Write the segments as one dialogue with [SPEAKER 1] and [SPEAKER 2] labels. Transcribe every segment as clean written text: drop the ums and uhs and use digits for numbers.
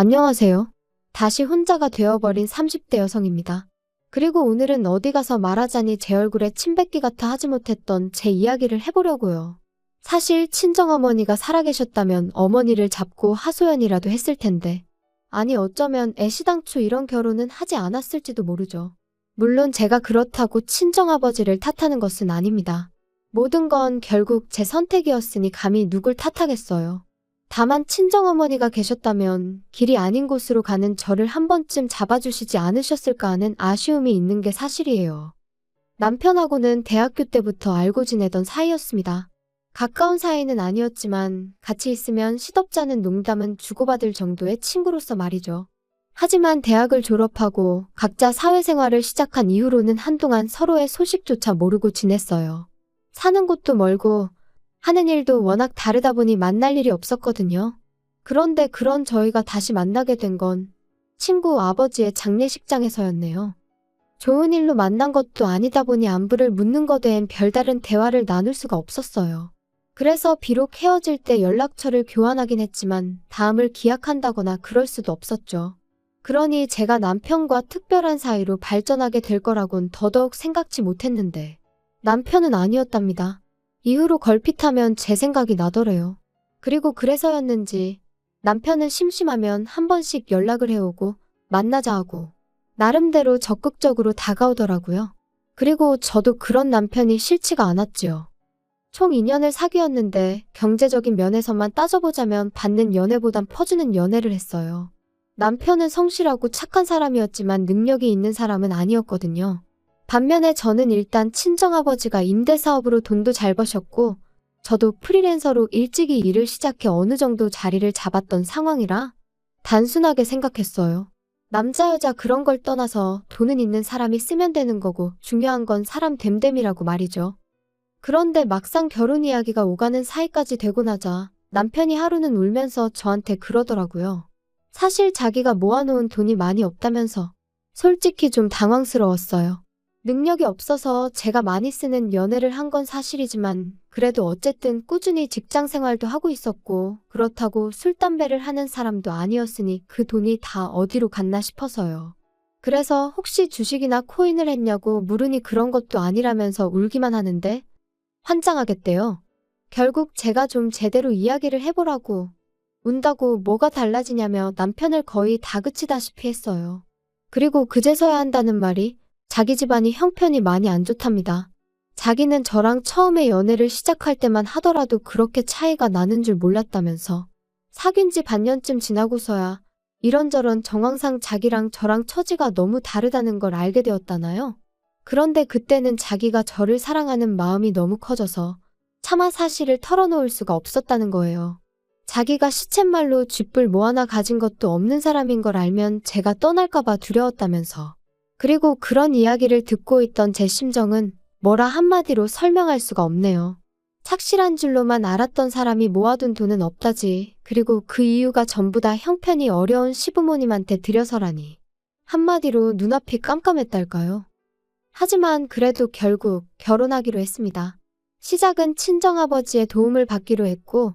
[SPEAKER 1] 안녕하세요. 다시 혼자가 되어버린 30대 여성입니다. 그리고 오늘은 어디 가서 말하자니 제 얼굴에 침 뱉기 같아 하지 못했던 제 이야기를 해보려고요. 사실 친정어머니가 살아계셨다면 어머니를 잡고 하소연이라도 했을 텐데. 아니 어쩌면 애시당초 이런 결혼은 하지 않았을지도 모르죠. 물론 제가 그렇다고 친정아버지를 탓하는 것은 아닙니다. 모든 건 결국 제 선택이었으니 감히 누굴 탓하겠어요. 다만 친정어머니가 계셨다면 길이 아닌 곳으로 가는 저를 한 번쯤 잡아주시지 않으셨을까 하는 아쉬움이 있는 게 사실이에요. 남편하고는 대학교 때부터 알고 지내던 사이였습니다. 가까운 사이는 아니었지만 같이 있으면 시덥잖은 농담은 주고받을 정도의 친구로서 말이죠. 하지만 대학을 졸업하고 각자 사회생활을 시작한 이후로는 한동안 서로의 소식조차 모르고 지냈어요. 사는 곳도 멀고 하는 일도 워낙 다르다 보니 만날 일이 없었거든요. 그런데 그런 저희가 다시 만나게 된 건 친구 아버지의 장례식장에서였네요. 좋은 일로 만난 것도 아니다 보니 안부를 묻는 것외엔 별다른 대화를 나눌 수가 없었어요. 그래서 비록 헤어질 때 연락처를 교환하긴 했지만 다음을 기약한다거나 그럴 수도 없었죠. 그러니 제가 남편과 특별한 사이로 발전하게 될 거라곤 더더욱 생각지 못했는데 남편은 아니었답니다. 이후로 걸핏하면 제 생각이 나더래요. 그리고 그래서였는지 남편은 심심하면 한 번씩 연락을 해오고 만나자 하고 나름대로 적극적으로 다가오더라고요. 그리고 저도 그런 남편이 싫지가 않았지요. 총 2년을 사귀었는데 경제적인 면에서만 따져보자면 받는 연애보단 퍼주는 연애를 했어요. 남편은 성실하고 착한 사람이었지만 능력이 있는 사람은 아니었거든요. 반면에 저는 일단 친정아버지가 임대사업으로 돈도 잘 버셨고 저도 프리랜서로 일찍이 일을 시작해 어느 정도 자리를 잡았던 상황이라 단순하게 생각했어요. 남자 여자 그런 걸 떠나서 돈은 있는 사람이 쓰면 되는 거고 중요한 건 사람 됨됨이라고 말이죠. 그런데 막상 결혼 이야기가 오가는 사이까지 되고 나자 남편이 하루는 울면서 저한테 그러더라고요. 사실 자기가 모아놓은 돈이 많이 없다면서. 솔직히 좀 당황스러웠어요. 능력이 없어서 제가 많이 쓰는 연애를 한 건 사실이지만 그래도 어쨌든 꾸준히 직장 생활도 하고 있었고 그렇다고 술, 담배를 하는 사람도 아니었으니 그 돈이 다 어디로 갔나 싶어서요. 그래서 혹시 주식이나 코인을 했냐고 물으니 그런 것도 아니라면서 울기만 하는데 환장하겠대요. 결국 제가 좀 제대로 이야기를 해보라고 운다고 뭐가 달라지냐며 남편을 거의 다그치다시피 했어요. 그리고 그제서야 한다는 말이 자기 집안이 형편이 많이 안 좋답니다. 자기는 저랑 처음에 연애를 시작할 때만 하더라도 그렇게 차이가 나는 줄 몰랐다면서 사귄 지 반년쯤 지나고서야 이런저런 정황상 자기랑 저랑 처지가 너무 다르다는 걸 알게 되었다나요? 그런데 그때는 자기가 저를 사랑하는 마음이 너무 커져서 차마 사실을 털어놓을 수가 없었다는 거예요. 자기가 시쳇말로 쥐뿔 뭐 하나 가진 것도 없는 사람인 걸 알면 제가 떠날까봐 두려웠다면서. 그리고 그런 이야기를 듣고 있던 제 심정은 뭐라 한마디로 설명할 수가 없네요. 착실한 줄로만 알았던 사람이 모아둔 돈은 없다지. 그리고 그 이유가 전부 다 형편이 어려운 시부모님한테 들여서라니. 한마디로 눈앞이 깜깜했달까요? 하지만 그래도 결국 결혼하기로 했습니다. 시작은 친정아버지의 도움을 받기로 했고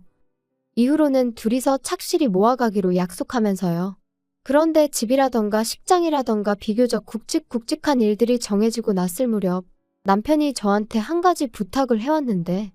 [SPEAKER 1] 이후로는 둘이서 착실히 모아가기로 약속하면서요. 그런데 집이라던가 식장이라던가 비교적 굵직굵직한 일들이 정해지고 났을 무렵 남편이 저한테 한 가지 부탁을 해왔는데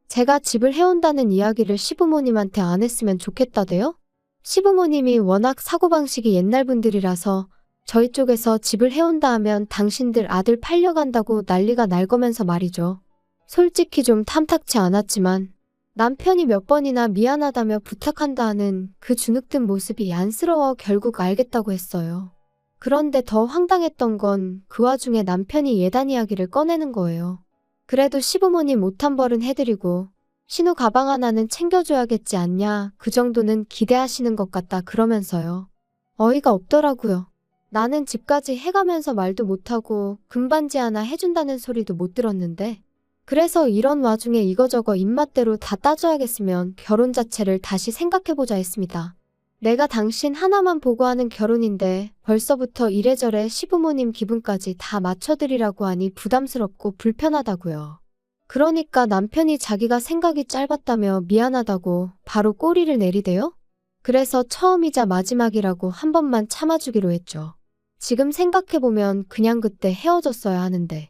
[SPEAKER 1] 제가 집을 해온다는 이야기를 시부모님한테 안 했으면 좋겠다대요? 시부모님이 워낙 사고방식이 옛날 분들이라서 저희 쪽에서 집을 해온다 하면 당신들 아들 팔려간다고 난리가 날 거면서 말이죠. 솔직히 좀 탐탁치 않았지만 남편이 몇 번이나 미안하다며 부탁한다 하는 그 주눅든 모습이 안쓰러워 결국 알겠다고 했어요. 그런데 더 황당했던 건 그 와중에 남편이 예단 이야기를 꺼내는 거예요. 그래도 시부모님 옷 한 벌은 해드리고 신우 가방 하나는 챙겨줘야겠지 않냐 그 정도는 기대하시는 것 같다 그러면서요. 어이가 없더라고요. 나는 집까지 해가면서 말도 못하고 금반지 하나 해준다는 소리도 못 들었는데 그래서 이런 와중에 이거저거 입맛대로 다 따져야겠으면 결혼 자체를 다시 생각해보자 했습니다. 내가 당신 하나만 보고 하는 결혼인데 벌써부터 이래저래 시부모님 기분까지 다 맞춰드리라고 하니 부담스럽고 불편하다고요. 그러니까 남편이 자기가 생각이 짧았다며 미안하다고 바로 꼬리를 내리대요? 그래서 처음이자 마지막이라고 한 번만 참아주기로 했죠. 지금 생각해보면 그냥 그때 헤어졌어야 하는데.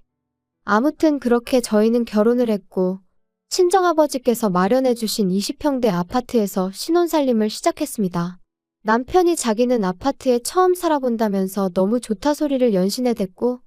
[SPEAKER 1] 아무튼 그렇게 저희는 결혼을 했고 친정아버지께서 마련해주신 20평대 아파트에서 신혼살림을 시작했습니다. 남편이 자기는 아파트에 처음 살아본다면서 너무 좋다 소리를 연신해댔고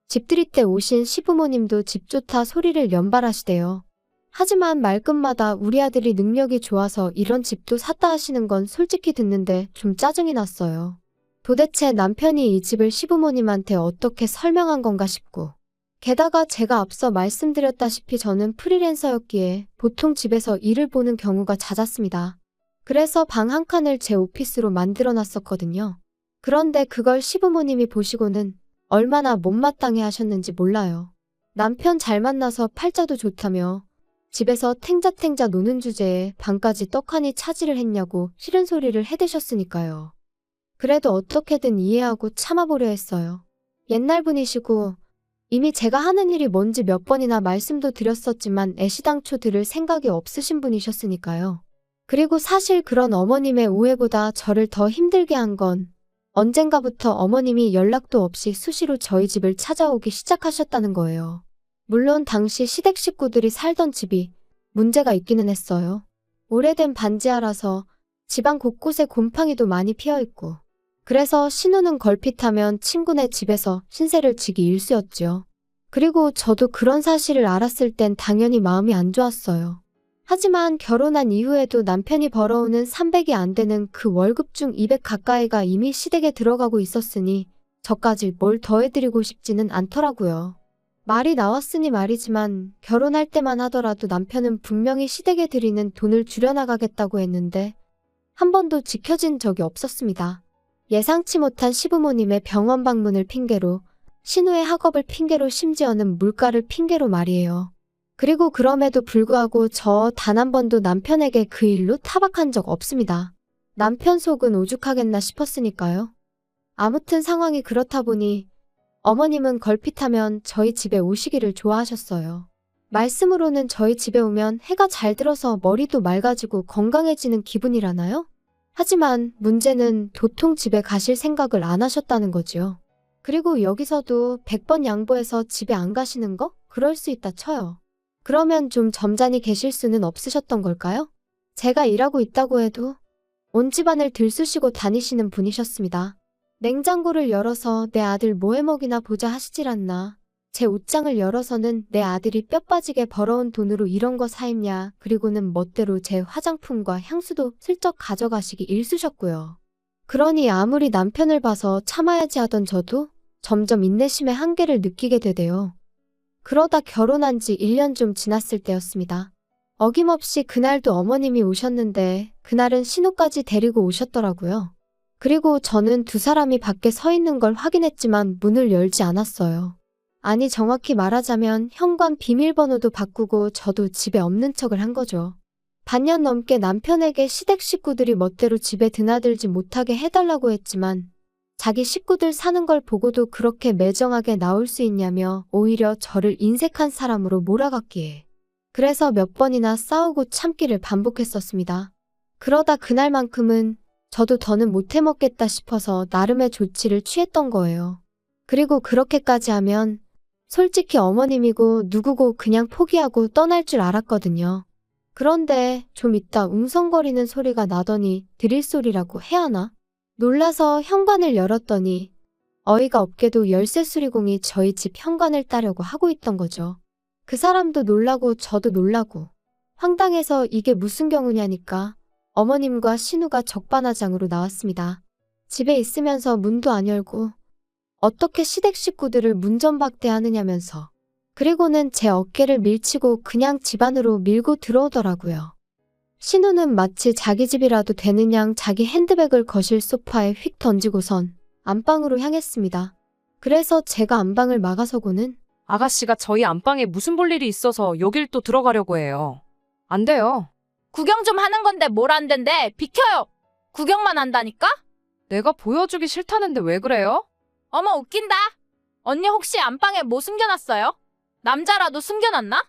[SPEAKER 1] 집들이 때 오신 시부모님도 집 좋다 소리를 연발하시대요. 하지만 말끝마다 우리 아들이 능력이 좋아서 이런 집도 샀다 하시는 건 솔직히 듣는데 좀 짜증이 났어요. 도대체 남편이 이 집을 시부모님한테 어떻게 설명한 건가 싶고. 게다가 제가 앞서 말씀드렸다시피 저는 프리랜서였기에 보통 집에서 일을 보는 경우가 잦았습니다. 그래서 방 한 칸을 제 오피스로 만들어 놨었거든요. 그런데 그걸 시부모님이 보시고는 얼마나 못마땅해 하셨는지 몰라요. 남편 잘 만나서 팔자도 좋다며 집에서 탱자탱자 노는 주제에 방까지 떡하니 차지를 했냐고 싫은 소리를 해대셨으니까요. 그래도 어떻게든 이해하고 참아보려 했어요. 옛날 분이시고 이미 제가 하는 일이 뭔지 몇 번이나 말씀도 드렸었지만 애시당초 들을 생각이 없으신 분이셨으니까요. 그리고 사실 그런 어머님의 오해보다 저를 더 힘들게 한 건 언젠가부터 어머님이 연락도 없이 수시로 저희 집을 찾아오기 시작하셨다는 거예요. 물론 당시 시댁 식구들이 살던 집이 문제가 있기는 했어요. 오래된 반지하라서 집안 곳곳에 곰팡이도 많이 피어있고 그래서 신우는 걸핏하면 친구네 집에서 신세를 지기 일쑤였죠. 그리고 저도 그런 사실을 알았을 땐 당연히 마음이 안 좋았어요. 하지만 결혼한 이후에도 남편이 벌어오는 300이 안 되는 그 월급 중 200 가까이가 이미 시댁에 들어가고 있었으니 저까지 뭘 더해드리고 싶지는 않더라고요. 말이 나왔으니 말이지만 결혼할 때만 하더라도 남편은 분명히 시댁에 드리는 돈을 줄여나가겠다고 했는데 한 번도 지켜진 적이 없었습니다. 예상치 못한 시부모님의 병원 방문을 핑계로, 신우의 학업을 핑계로, 심지어는 물가를 핑계로 말이에요. 그리고 그럼에도 불구하고 저 단 한 번도 남편에게 그 일로 타박한 적 없습니다. 남편 속은 오죽하겠나 싶었으니까요. 아무튼 상황이 그렇다 보니 어머님은 걸핏하면 저희 집에 오시기를 좋아하셨어요. 말씀으로는 저희 집에 오면 해가 잘 들어서 머리도 맑아지고 건강해지는 기분이라나요? 하지만 문제는 도통 집에 가실 생각을 안 하셨다는 거지요. 그리고 여기서도 100번 양보해서 집에 안 가시는 거? 그럴 수 있다 쳐요. 그러면 좀 점잖이 계실 수는 없으셨던 걸까요? 제가 일하고 있다고 해도 온 집안을 들쑤시고 다니시는 분이셨습니다. 냉장고를 열어서 내 아들 뭐 해먹이나 보자 하시질 않나. 제 옷장을 열어서는 내 아들이 뼈 빠지게 벌어온 돈으로 이런 거 사 입냐. 그리고는 멋대로 제 화장품과 향수도 슬쩍 가져가시기 일쑤셨고요. 그러니 아무리 남편을 봐서 참아야지 하던 저도 점점 인내심의 한계를 느끼게 되대요. 그러다 결혼한 지 1년 좀 지났을 때였습니다. 어김없이 그날도 어머님이 오셨는데 그날은 신우까지 데리고 오셨더라고요. 그리고 저는 두 사람이 밖에 서 있는 걸 확인했지만 문을 열지 않았어요. 아니 정확히 말하자면 현관 비밀번호도 바꾸고 저도 집에 없는 척을 한 거죠. 반년 넘게 남편에게 시댁 식구들이 멋대로 집에 드나들지 못하게 해달라고 했지만 자기 식구들 사는 걸 보고도 그렇게 매정하게 나올 수 있냐며 오히려 저를 인색한 사람으로 몰아갔기에. 그래서 몇 번이나 싸우고 참기를 반복했었습니다. 그러다 그날만큼은 저도 더는 못 해먹겠다 싶어서 나름의 조치를 취했던 거예요. 그리고 그렇게까지 하면 솔직히 어머님이고 누구고 그냥 포기하고 떠날 줄 알았거든요. 그런데 좀 있다 웅성거리는 소리가 나더니 드릴 소리라고 해야 하나? 놀라서 현관을 열었더니 어이가 없게도 열쇠 수리공이 저희 집 현관을 따려고 하고 있던 거죠. 그 사람도 놀라고 저도 놀라고 황당해서 이게 무슨 경우냐니까 어머님과 신우가 적반하장으로 나왔습니다. 집에 있으면서 문도 안 열고 어떻게 시댁 식구들을 문전박대하느냐면서 그리고는 제 어깨를 밀치고 그냥 집 안으로 밀고 들어오더라고요. 신우는 마치 자기 집이라도 되는 양 자기 핸드백을 거실 소파에 휙 던지고선 안방으로 향했습니다. 그래서 제가 안방을 막아서고는
[SPEAKER 2] 아가씨가 저희 안방에 무슨 볼 일이 있어서 여길 또 들어가려고 해요. 안 돼요.
[SPEAKER 3] 구경 좀 하는 건데 뭘 안 된대. 비켜요. 구경만 한다니까?
[SPEAKER 2] 내가 보여주기 싫다는데 왜 그래요?
[SPEAKER 3] 어머 웃긴다. 언니 혹시 안방에 뭐 숨겨놨어요? 남자라도 숨겨놨나?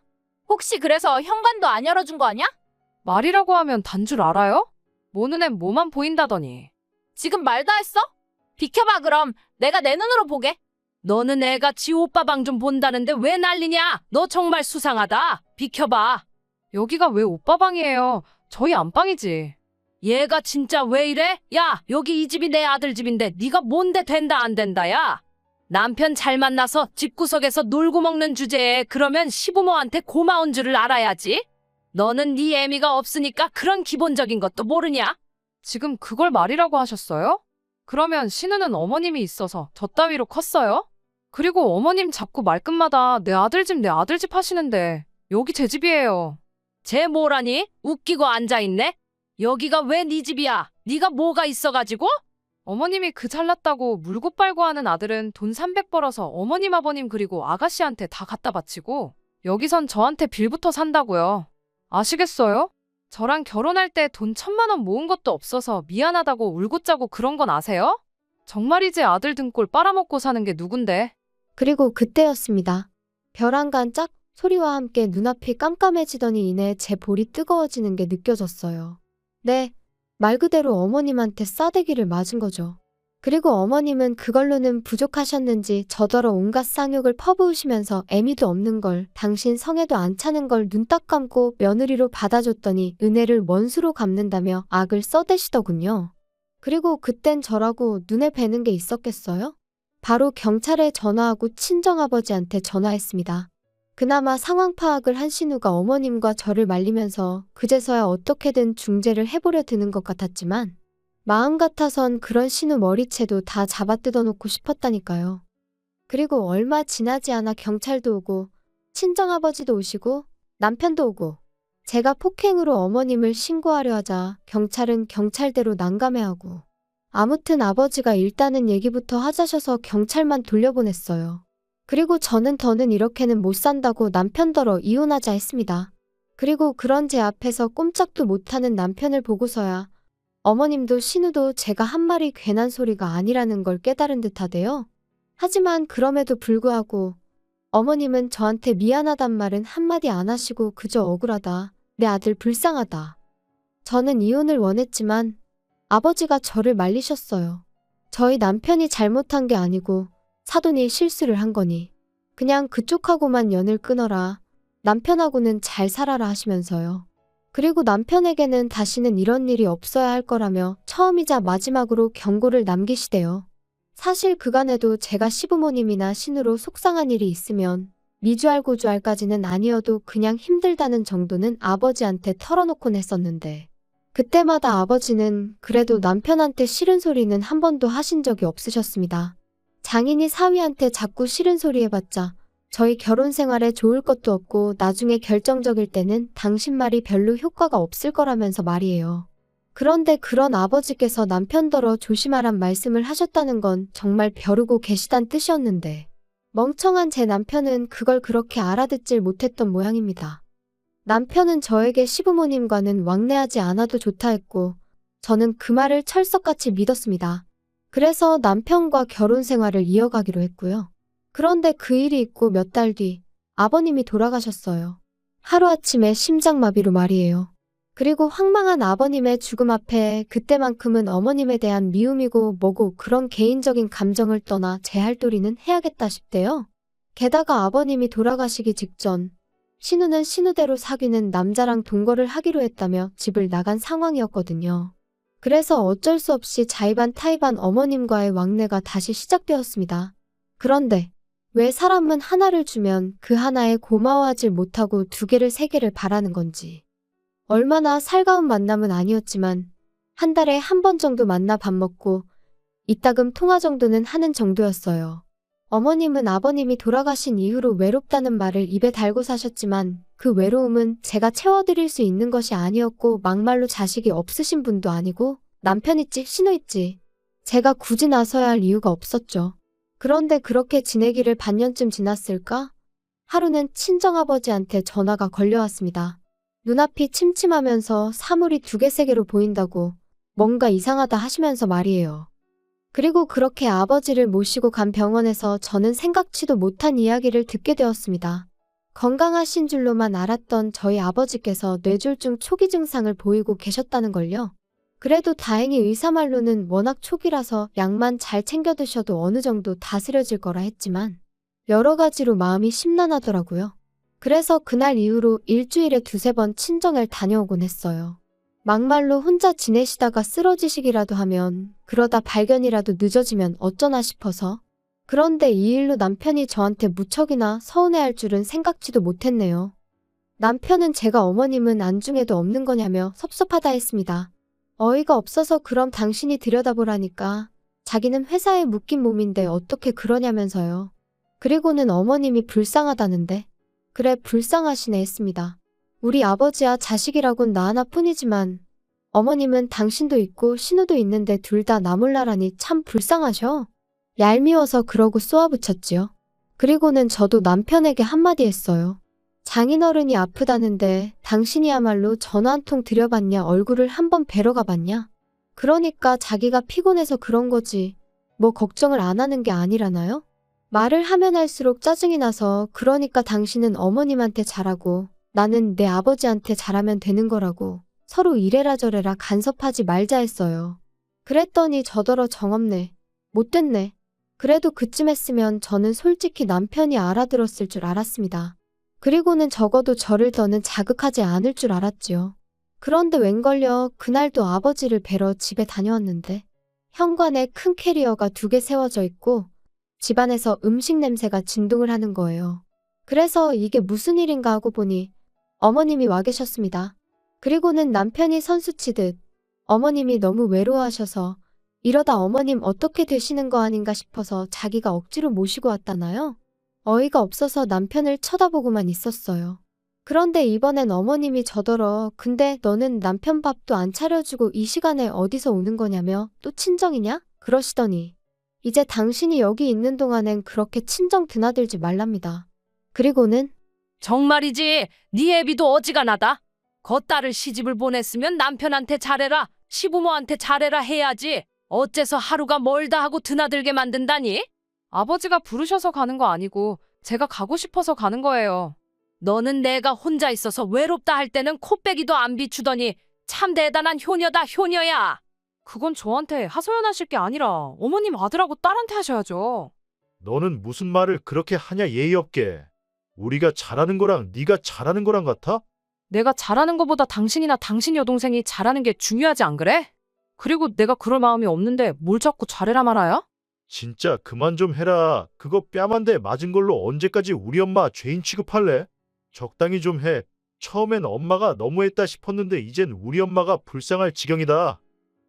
[SPEAKER 3] 혹시 그래서 현관도 안 열어준 거 아니야?
[SPEAKER 2] 말이라고 하면 단 줄 알아요? 뭐 눈엔 뭐만 보인다더니.
[SPEAKER 3] 지금 말 다 했어? 비켜봐 그럼. 내가 내 눈으로 보게.
[SPEAKER 2] 너는 애가 지 오빠 방 좀 본다는데 왜 난리냐? 너 정말 수상하다. 비켜봐. 여기가 왜 오빠 방이에요? 저희 안방이지. 얘가 진짜 왜 이래? 야, 여기 이 집이 내 아들 집인데 네가 뭔데 된다 안 된다야? 남편 잘 만나서 집구석에서 놀고 먹는 주제에 그러면 시부모한테 고마운 줄을 알아야지. 너는 네 애미가 없으니까 그런 기본적인 것도 모르냐? 지금 그걸 말이라고 하셨어요? 그러면 신우는 어머님이 있어서 저 따위로 컸어요? 그리고 어머님 자꾸 말끝마다 내 아들 집 하시는데 여기 제 집이에요. 쟤 뭐라니? 웃기고 앉아있네? 여기가 왜 네 집이야? 네가 뭐가 있어가지고? 어머님이 그 잘났다고 물고 빨고 하는 아들은 돈 300 벌어서 어머님 아버님 그리고 아가씨한테 다 갖다 바치고 여기선 저한테 빌부터 산다고요. 아시겠어요? 저랑 결혼할 때 돈 1,000만 원 모은 것도 없어서 미안하다고 울고 짜고 그런 건 아세요? 정말 이제 아들 등골 빨아먹고 사는 게 누군데?
[SPEAKER 1] 그리고 그때였습니다. 별 한 간 짝 소리와 함께 눈앞이 깜깜해지더니 이내 제 볼이 뜨거워지는 게 느껴졌어요. 네, 말 그대로 어머님한테 싸대기를 맞은 거죠. 그리고 어머님은 그걸로는 부족하셨는지 저더러 온갖 쌍욕을 퍼부으시면서 애미도 없는 걸, 당신 성에도 안 차는 걸 눈 딱 감고 며느리로 받아줬더니 은혜를 원수로 갚는다며 악을 써대시더군요. 그리고 그땐 저라고 눈에 뵈는 게 있었겠어요? 바로 경찰에 전화하고 친정아버지한테 전화했습니다. 그나마 상황 파악을 한 신우가 어머님과 저를 말리면서 그제서야 어떻게든 중재를 해보려 드는 것 같았지만 마음 같아선 그런 신우 머리채도 다 잡아뜯어놓고 싶었다니까요. 그리고 얼마 지나지 않아 경찰도 오고 친정아버지도 오시고 남편도 오고 제가 폭행으로 어머님을 신고하려 하자 경찰은 경찰대로 난감해하고 아무튼 아버지가 일단은 얘기부터 하자셔서 경찰만 돌려보냈어요. 그리고 저는 더는 이렇게는 못 산다고 남편더러 이혼하자 했습니다. 그리고 그런 제 앞에서 꼼짝도 못하는 남편을 보고서야 어머님도 신우도 제가 한 말이 괜한 소리가 아니라는 걸 깨달은 듯하대요. 하지만 그럼에도 불구하고 어머님은 저한테 미안하단 말은 한마디 안 하시고 그저 억울하다, 내 아들 불쌍하다. 저는 이혼을 원했지만 아버지가 저를 말리셨어요. 저희 남편이 잘못한 게 아니고 사돈이 실수를 한 거니 그냥 그쪽하고만 연을 끊어라. 남편하고는 잘 살아라 하시면서요. 그리고 남편에게는 다시는 이런 일이 없어야 할 거라며 처음이자 마지막으로 경고를 남기시대요. 사실 그간에도 제가 시부모님이나 신우로 속상한 일이 있으면 미주알 고주알까지는 아니어도 그냥 힘들다는 정도는 아버지한테 털어놓곤 했었는데 그때마다 아버지는 그래도 남편한테 싫은 소리는 한 번도 하신 적이 없으셨습니다. 장인이 사위한테 자꾸 싫은 소리 해봤자 저희 결혼 생활에 좋을 것도 없고 나중에 결정적일 때는 당신 말이 별로 효과가 없을 거라면서 말이에요. 그런데 그런 아버지께서 남편더러 조심하란 말씀을 하셨다는 건 정말 벼르고 계시단 뜻이었는데 멍청한 제 남편은 그걸 그렇게 알아듣질 못했던 모양입니다. 남편은 저에게 시부모님과는 왕래하지 않아도 좋다 했고 저는 그 말을 철석같이 믿었습니다. 그래서 남편과 결혼 생활을 이어가기로 했고요. 그런데 그 일이 있고 몇 달 뒤 아버님이 돌아가셨어요. 하루아침에 심장마비로 말이에요. 그리고 황망한 아버님의 죽음 앞에 그때만큼은 어머님에 대한 미움이고 뭐고 그런 개인적인 감정을 떠나 제 할 도리는 해야겠다 싶대요. 게다가 아버님이 돌아가시기 직전 신우는 신우대로 사귀는 남자랑 동거를 하기로 했다며 집을 나간 상황이었거든요. 그래서 어쩔 수 없이 자의반 타의반 어머님과의 왕래가 다시 시작되었습니다. 그런데 왜 사람은 하나를 주면 그 하나에 고마워하질 못하고 두 개를 세 개를 바라는 건지. 얼마나 살가운 만남은 아니었지만 한 달에 한 번 정도 만나 밥 먹고 이따금 통화 정도는 하는 정도였어요. 어머님은 아버님이 돌아가신 이후로 외롭다는 말을 입에 달고 사셨지만 그 외로움은 제가 채워드릴 수 있는 것이 아니었고 막말로 자식이 없으신 분도 아니고 남편 있지 신우 있지 제가 굳이 나서야 할 이유가 없었죠. 그런데 그렇게 지내기를 반년쯤 지났을까? 하루는 친정아버지한테 전화가 걸려왔습니다. 눈앞이 침침하면서 사물이 두 개 세 개로 보인다고 뭔가 이상하다 하시면서 말이에요. 그리고 그렇게 아버지를 모시고 간 병원에서 저는 생각지도 못한 이야기를 듣게 되었습니다. 건강하신 줄로만 알았던 저희 아버지께서 뇌졸중 초기 증상을 보이고 계셨다는 걸요. 그래도 다행히 의사 말로는 워낙 초기라서 약만 잘 챙겨 드셔도 어느 정도 다스려질 거라 했지만 여러 가지로 마음이 심란하더라고요. 그래서 그날 이후로 일주일에 두세 번 친정을 다녀오곤 했어요. 막말로 혼자 지내시다가 쓰러지시기라도 하면 그러다 발견이라도 늦어지면 어쩌나 싶어서. 그런데 이 일로 남편이 저한테 무척이나 서운해할 줄은 생각지도 못했네요. 남편은 제가 어머님은 안중에도 없는 거냐며 섭섭하다 했습니다. 어이가 없어서 그럼 당신이 들여다보라니까. 자기는 회사에 묶인 몸인데 어떻게 그러냐면서요. 그리고는 어머님이 불쌍하다는데. 그래 불쌍하시네 했습니다. 우리 아버지와 자식이라곤 나 하나뿐이지만 어머님은 당신도 있고 신우도 있는데 둘 다 나 몰라라니 참 불쌍하셔. 얄미워서 그러고 쏘아붙였지요. 그리고는 저도 남편에게 한마디 했어요. 장인어른이 아프다는데 당신이야말로 전화 한 통 드려봤냐 얼굴을 한번 뵈러 가봤냐. 그러니까 자기가 피곤해서 그런 거지. 뭐 걱정을 안 하는 게 아니라나요? 말을 하면 할수록 짜증이 나서 그러니까 당신은 어머님한테 잘하고 나는 내 아버지한테 잘하면 되는 거라고 서로 이래라 저래라 간섭하지 말자 했어요. 그랬더니 저더러 정없네. 못됐네. 그래도 그쯤 했으면 저는 솔직히 남편이 알아들었을 줄 알았습니다. 그리고는 적어도 저를 더는 자극하지 않을 줄 알았지요. 그런데 웬걸요 그날도 아버지를 뵈러 집에 다녀왔는데 현관에 큰 캐리어가 2개 세워져 있고 집안에서 음식 냄새가 진동을 하는 거예요. 그래서 이게 무슨 일인가 하고 보니 어머님이 와 계셨습니다. 그리고는 남편이 선수치듯 어머님이 너무 외로워하셔서 이러다 어머님 어떻게 되시는 거 아닌가 싶어서 자기가 억지로 모시고 왔다나요? 어이가 없어서 남편을 쳐다보고만 있었어요. 그런데 이번엔 어머님이 저더러 근데 너는 남편 밥도 안 차려주고 이 시간에 어디서 오는 거냐며 또 친정이냐? 그러시더니 이제 당신이 여기 있는 동안엔 그렇게 친정 드나들지 말랍니다. 그리고는
[SPEAKER 2] 정말이지. 네 애비도 어지간하다. 겉딸을 시집을 보냈으면 남편한테 잘해라. 시부모한테 잘해라 해야지. 어째서 하루가 멀다 하고 드나들게 만든다니? 아버지가 부르셔서 가는 거 아니고 제가 가고 싶어서 가는 거예요. 너는 내가 혼자 있어서 외롭다 할 때는 코빼기도 안 비추더니 참 대단한 효녀다 효녀야. 그건 저한테 하소연하실 게 아니라 어머님 아들하고 딸한테 하셔야죠.
[SPEAKER 4] 너는 무슨 말을 그렇게 하냐 예의 없게. 우리가 잘하는 거랑 네가 잘하는 거랑 같아?
[SPEAKER 2] 내가 잘하는 것보다 당신이나 당신 여동생이 잘하는 게 중요하지 안 그래? 그리고 내가 그럴 마음이 없는데 뭘 자꾸 잘해라 말아야?
[SPEAKER 4] 진짜 그만 좀 해라. 그거 뺨 한 대 맞은 걸로 언제까지 우리 엄마 죄인 취급할래? 적당히 좀 해. 처음엔 엄마가 너무했다 싶었는데 이젠 우리 엄마가 불쌍할 지경이다.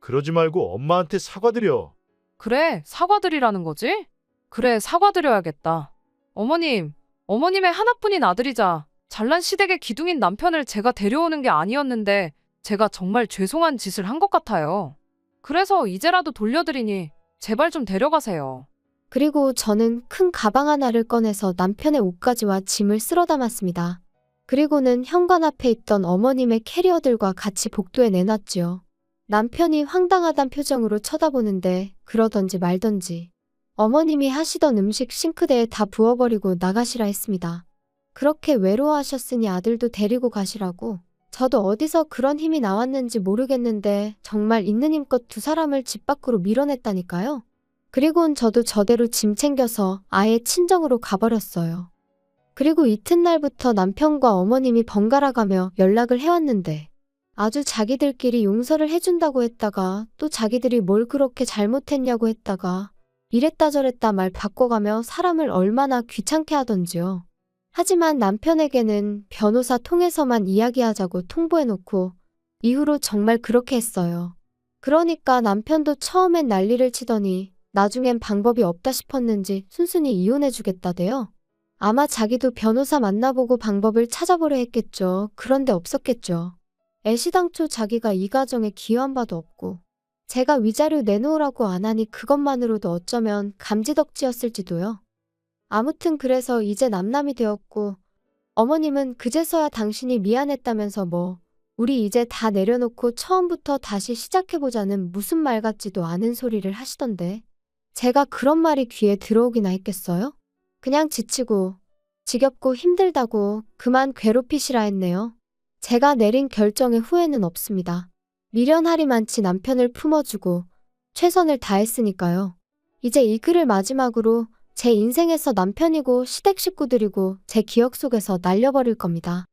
[SPEAKER 4] 그러지 말고 엄마한테 사과드려.
[SPEAKER 2] 그래, 사과드리라는 거지? 그래, 사과드려야겠다. 어머님, 어머님의 하나뿐인 아들이자 잘난 시댁의 기둥인 남편을 제가 데려오는 게 아니었는데 제가 정말 죄송한 짓을 한 것 같아요. 그래서 이제라도 돌려드리니 제발 좀 데려가세요.
[SPEAKER 1] 그리고 저는 큰 가방 하나를 꺼내서 남편의 옷가지와 짐을 쓸어 담았습니다. 그리고는 현관 앞에 있던 어머님의 캐리어들과 같이 복도에 내놨지요. 남편이 황당하단 표정으로 쳐다보는데 그러던지 말던지 어머님이 하시던 음식 싱크대에 다 부어버리고 나가시라 했습니다. 그렇게 외로워하셨으니 아들도 데리고 가시라고. 저도 어디서 그런 힘이 나왔는지 모르겠는데 정말 있는 힘껏 2사람을 집 밖으로 밀어냈다니까요. 그리고는 저도 저대로 짐 챙겨서 아예 친정으로 가버렸어요. 그리고 이튿날부터 남편과 어머님이 번갈아 가며 연락을 해왔는데 아주 자기들끼리 용서를 해준다고 했다가 또 자기들이 뭘 그렇게 잘못했냐고 했다가 이랬다 저랬다 말 바꿔가며 사람을 얼마나 귀찮게 하던지요. 하지만 남편에게는 변호사 통해서만 이야기하자고 통보해놓고 이후로 정말 그렇게 했어요. 그러니까 남편도 처음엔 난리를 치더니 나중엔 방법이 없다 싶었는지 순순히 이혼해주겠다대요. 아마 자기도 변호사 만나보고 방법을 찾아보려 했겠죠. 그런데 없었겠죠. 애시당초 자기가 이 가정에 기여한 바도 없고 제가 위자료 내놓으라고 안 하니 그것만으로도 어쩌면 감지덕지였을지도요. 아무튼 그래서 이제 남남이 되었고 어머님은 그제서야 당신이 미안했다면서 뭐 우리 이제 다 내려놓고 처음부터 다시 시작해보자는 무슨 말 같지도 않은 소리를 하시던데 제가 그런 말이 귀에 들어오기나 했겠어요? 그냥 지치고 지겹고 힘들다고 그만 괴롭히시라 했네요. 제가 내린 결정에 후회는 없습니다. 미련하리만치 남편을 품어주고 최선을 다했으니까요. 이제 이 글을 마지막으로 제 인생에서 남편이고 시댁 식구들이고 제 기억 속에서 날려버릴 겁니다.